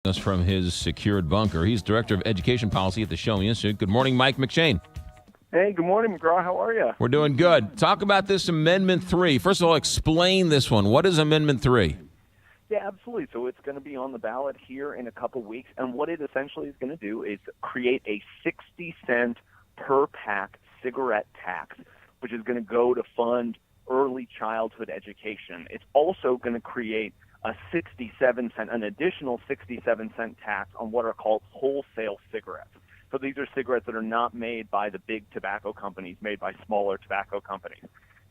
Us from his secured bunker. He's Director of Education Policy at the Show Me Institute. Good morning, Mike McShane. Hey, good morning, McGraw. How are you? We're doing good. Talk about this Amendment 3. First of all, explain this one. What is Amendment 3? Yeah, absolutely. So it's going to be on the ballot here in a couple weeks, and what it essentially is going to do is create a 60-cent per pack cigarette tax, which is going to go to fund early childhood education. It's also going to create an additional 67-cent tax on what are called wholesale cigarettes. So these are cigarettes that are not made by the big tobacco companies, made by smaller tobacco companies.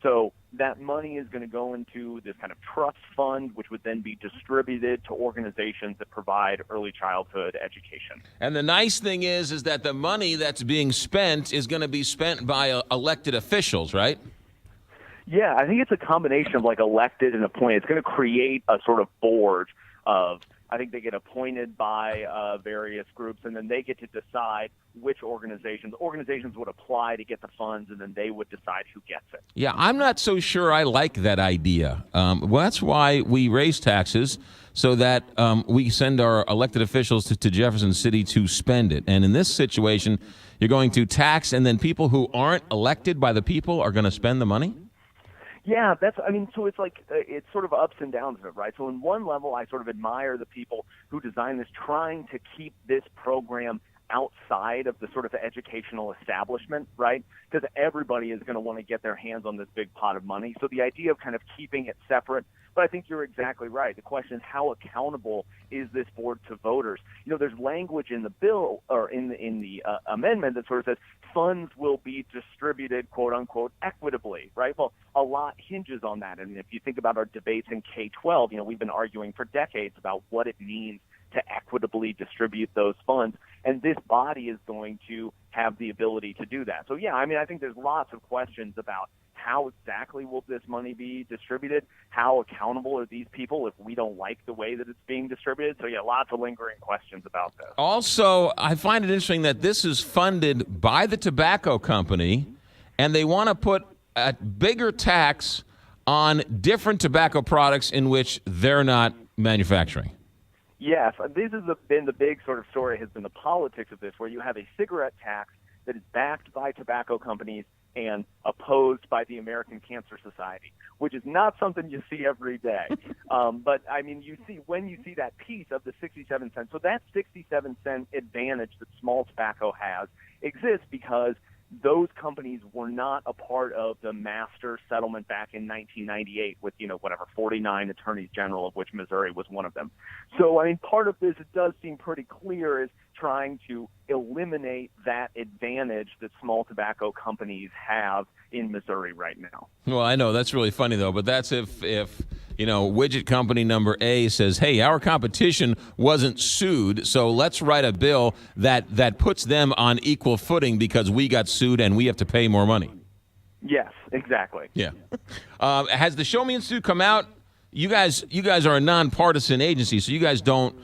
So that money is going to go into this kind of trust fund, which would then be distributed to organizations that provide early childhood education. And the nice thing is that the money that's being spent is going to be spent by elected officials, right? Yeah, I think it's a combination of like elected and appointed. It's going to create a sort of board of, I think they get appointed by various groups, and then they get to decide which organizations would apply to get the funds, and then they would decide who gets it. Yeah, I'm not so sure I like that idea. Well, that's why we raise taxes, so that we send our elected officials to Jefferson City to spend it. And in this situation, you're going to tax, and then people who aren't elected by the people are going to spend the money? Yeah, so it's like, it's sort of ups and downs of it, right? So in one level, I sort of admire the people who designed this, trying to keep this program outside of the sort of educational establishment, right? Because everybody is going to want to get their hands on this big pot of money. So the idea of kind of keeping it separate, but I think you're exactly right. The question is, how accountable is this board to voters? You know, there's language in the bill or in the amendment that sort of says funds will be distributed, quote unquote, equitably, right? Well, a lot hinges on that. And if you think about our debates in K-12, you know, we've been arguing for decades about what it means to equitably distribute those funds. And this body is going to have the ability to do that. So, yeah, I mean, I think there's lots of questions about how exactly will this money be distributed? How accountable are these people if we don't like the way that it's being distributed? So, yeah, lots of lingering questions about this. Also, I find it interesting that this is funded by the tobacco company, and they want to put a bigger tax on different tobacco products in which they're not manufacturing. Yes, this has been the big sort of story, has been the politics of this, where you have a cigarette tax that is backed by tobacco companies and opposed by the American Cancer Society, which is not something you see every day. But, I mean, when you see that piece of the 67 cents, so that 67-cent advantage that small tobacco has exists because those companies were not a part of the master settlement back in 1998 with, 49 attorneys general, of which Missouri was one of them. So, I mean, part of this, it does seem pretty clear, is trying to eliminate that advantage that small tobacco companies have in Missouri right now. Well, I know that's really funny, though, but that's if widget company number A says, hey, our competition wasn't sued, so let's write a bill that puts them on equal footing because we got sued and we have to pay more money. Yes, exactly. Yeah. Has the Show Me Institute come out? You guys are a nonpartisan agency, so you guys don't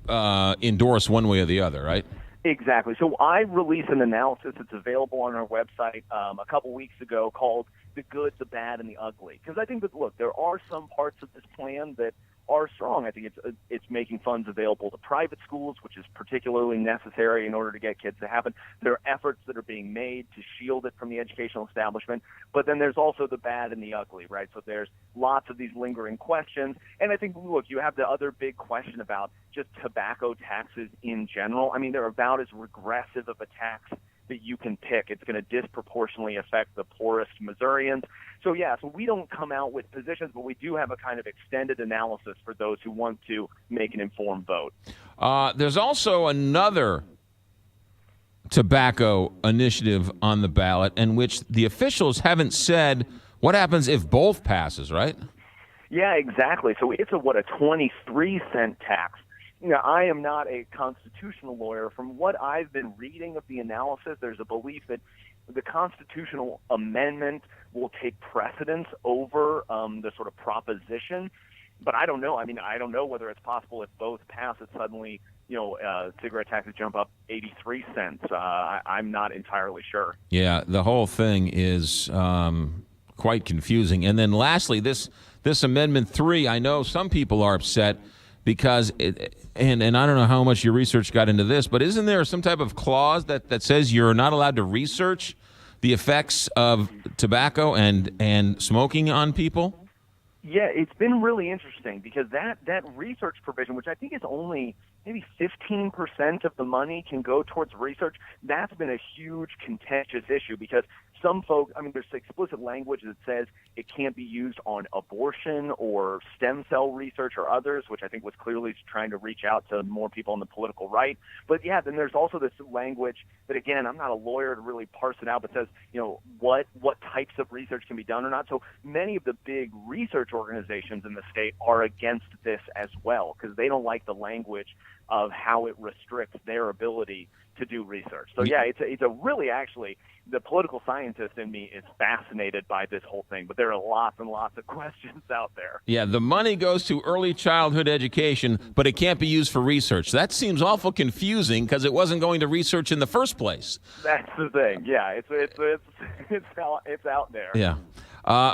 endorse one way or the other, right? Exactly. So I released an analysis that's available on our website a couple weeks ago called The Good, the Bad, and the Ugly. Because I think that, look, there are some parts of this plan that are strong. I think it's making funds available to private schools, which is particularly necessary in order to get kids to happen. There are efforts that are being made to shield it from the educational establishment. But then there's also the bad and the ugly, right? So there's lots of these lingering questions. And I think, look, you have the other big question about just tobacco taxes in general. I mean, they're about as regressive of a tax that you can pick. It's going to disproportionately affect the poorest Missourians. So, so we don't come out with positions, but we do have a kind of extended analysis for those who want to make an informed vote. There's also another tobacco initiative on the ballot in which the officials haven't said what happens if both passes, right? Yeah, exactly. So it's a 23-cent tax. I am not a constitutional lawyer. From what I've been reading of the analysis, there's a belief that the constitutional amendment will take precedence over the sort of proposition. But I don't know. I mean, I don't know whether it's possible if both pass that suddenly, cigarette taxes jump up 83 cents. I'm not entirely sure. Yeah, the whole thing is quite confusing. And then lastly, this Amendment 3, I know some people are upset because and I don't know how much your research got into this, but isn't there some type of clause that says you're not allowed to research the effects of tobacco and smoking on people? Yeah, it's been really interesting because that research provision, which I think is only maybe 15% of the money can go towards research, that's been a huge contentious issue because some folks, I mean, there's explicit language that says it can't be used on abortion or stem cell research or others, which I think was clearly trying to reach out to more people on the political right. But yeah, then there's also this language that, again, I'm not a lawyer to really parse it out, but says, what types of research can be done or not. So many of the big research organizations in the state are against this as well because they don't like the language of how it restricts their ability to do research. So yeah, it's a really, actually, the political scientist in me is fascinated by this whole thing, but there are lots and lots of questions out there. Yeah, the money goes to early childhood education, but it can't be used for research. That seems awful confusing because it wasn't going to research in the first place. That's the thing. Yeah, it's out there. Yeah.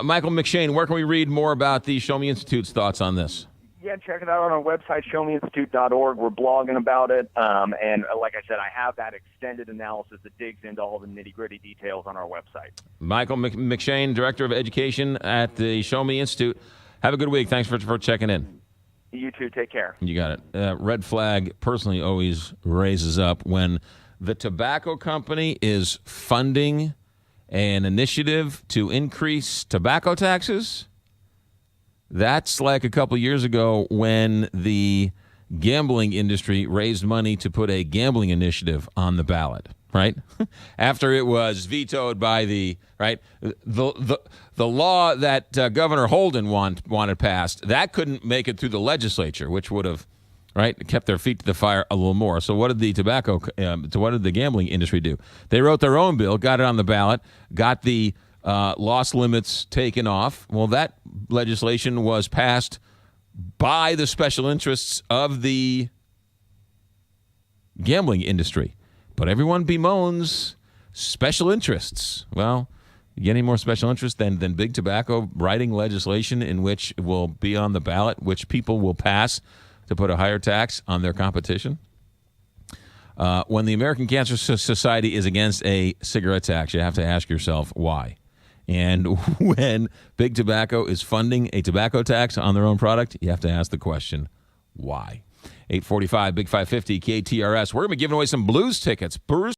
Michael McShane, where can we read more about the Show Me Institute's thoughts on this? Yeah, check it out on our website, showmeinstitute.org. We're blogging about it. And like I said, I have that extended analysis that digs into all the nitty-gritty details on our website. Michael McShane, Director of Education at the Show Me Institute. Have a good week. Thanks for checking in. You too. Take care. You got it. Red flag personally always raises up when the tobacco company is funding an initiative to increase tobacco taxes. That's like a couple years ago when the gambling industry raised money to put a gambling initiative on the ballot, right? After it was vetoed by the law that Governor Holden wanted passed, that couldn't make it through the legislature, which would have kept their feet to the fire a little more. So what did the gambling industry do? They wrote their own bill, got it on the ballot, got the loss limits taken off. Well, that legislation was passed by the special interests of the gambling industry. But everyone bemoans special interests. Well, you get any more special interest than Big Tobacco writing legislation in which it will be on the ballot, which people will pass to put a higher tax on their competition? When the American Cancer Society is against a cigarette tax, you have to ask yourself why. And when Big Tobacco is funding a tobacco tax on their own product, you have to ask the question, why? 845, Big 550, KTRS. We're going to be giving away some blues tickets.